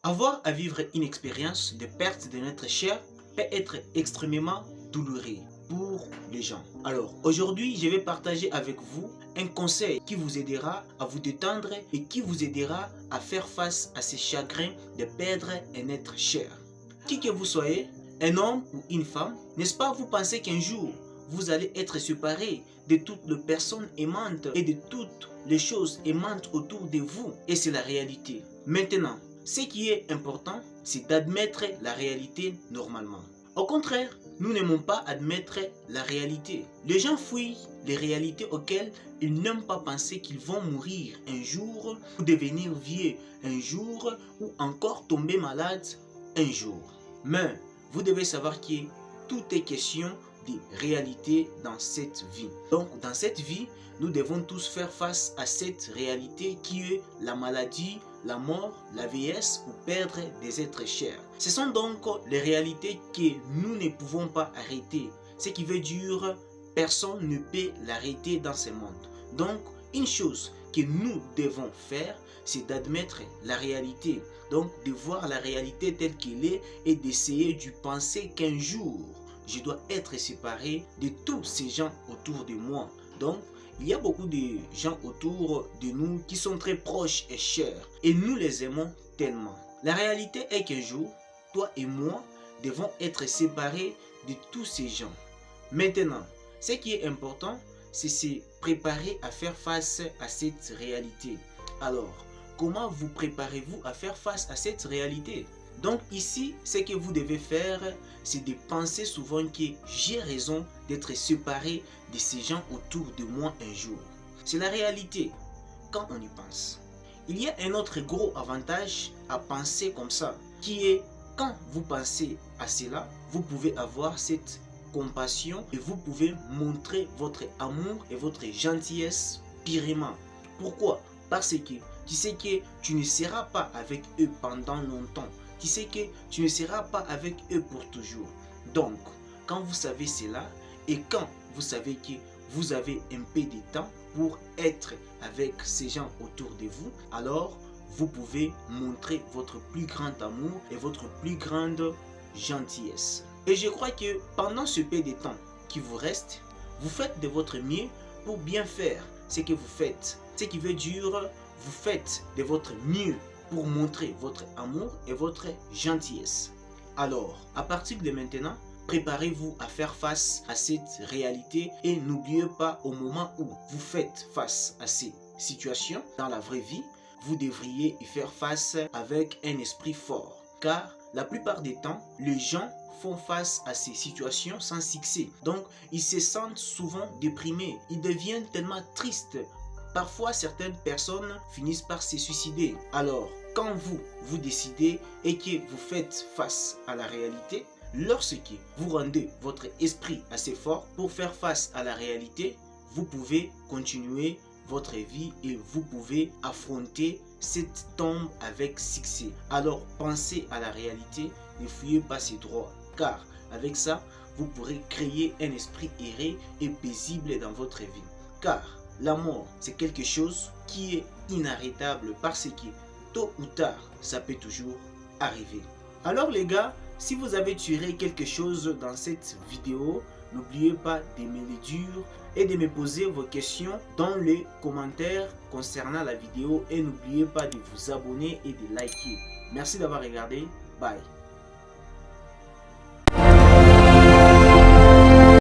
Avoir à vivre une expérience de perte de notre chair peut être extrêmement douloureux pour les gens. Alors aujourd'hui, je vais partager avec vous un conseil qui vous aidera à vous détendre et qui vous aidera à faire face à ces chagrins de perdre un être cher. Qui que vous soyez, un homme ou une femme, n'est-ce pas, vous pensez qu'un jour, vous allez être séparés de toutes les personnes aimantes et de toutes les choses aimantes autour de vous. Et c'est la réalité. Maintenant, ce qui est important, c'est d'admettre la réalité normalement. Au contraire, nous n'aimons pas admettre la réalité. Les gens fuient les réalités auxquelles ils n'aiment pas penser qu'ils vont mourir un jour, ou devenir vieux un jour, ou encore tomber malade un jour. Mais vous devez savoir que tout est question de réalité dans cette vie. Donc dans cette vie, nous devons tous faire face à cette réalité qui est la maladie, la mort, la vieillesse ou perdre des êtres chers. Ce sont donc les réalités que nous ne pouvons pas arrêter. Ce qui veut dire personne ne peut l'arrêter dans ce monde. Donc une chose que nous devons faire, c'est d'admettre la réalité. Donc de voir la réalité telle qu'elle est et d'essayer de penser qu'un jour, je dois être séparé de tous ces gens autour de moi. Donc, il y a beaucoup de gens autour de nous qui sont très proches et chers. Et nous les aimons tellement. La réalité est qu'un jour, toi et moi devons être séparés de tous ces gens. Maintenant, ce qui est important, c'est se préparer à faire face à cette réalité. Alors, comment vous préparez-vous à faire face à cette réalité? Donc ici, ce que vous devez faire, c'est de penser souvent que j'ai raison d'être séparé de ces gens autour de moi un jour. C'est la réalité quand on y pense. Il y a un autre gros avantage à penser comme ça, qui est quand vous pensez à cela, vous pouvez avoir cette compassion et vous pouvez montrer votre amour et votre gentillesse purement. Pourquoi? Parce que tu sais que tu ne seras pas avec eux pendant longtemps. Tu sais que tu ne seras pas avec eux pour toujours. Donc, quand vous savez cela et quand vous savez que vous avez un peu de temps pour être avec ces gens autour de vous, alors vous pouvez montrer votre plus grand amour et votre plus grande gentillesse. Et je crois que pendant ce peu de temps qui vous reste, vous faites de votre mieux pour bien faire ce que vous faites. Ce qui veut dire, vous faites de votre mieux pour montrer votre amour et votre gentillesse. Alors, à partir de maintenant, préparez-vous à faire face à cette réalité et n'oubliez pas, au moment où vous faites face à ces situations dans la vraie vie, vous devriez y faire face avec un esprit fort. Car la plupart des temps, les gens font face à ces situations sans succès. Donc, ils se sentent souvent déprimés. Ils deviennent tellement tristes. Parfois, certaines personnes finissent par se suicider. Alors, quand vous décidez et que vous faites face à la réalité, lorsque vous rendez votre esprit assez fort pour faire face à la réalité, vous pouvez continuer votre vie et vous pouvez affronter cette tombe avec succès. Alors, pensez à la réalité, ne fuyez pas ces droits, car avec ça, vous pourrez créer un esprit aéré et paisible dans votre vie. Car la mort, c'est quelque chose qui est inarrêtable parce que tôt ou tard, ça peut toujours arriver. Alors les gars, si vous avez tiré quelque chose dans cette vidéo, n'oubliez pas de me le dire et de me poser vos questions dans les commentaires concernant la vidéo et n'oubliez pas de vous abonner et de liker. Merci d'avoir regardé. Bye.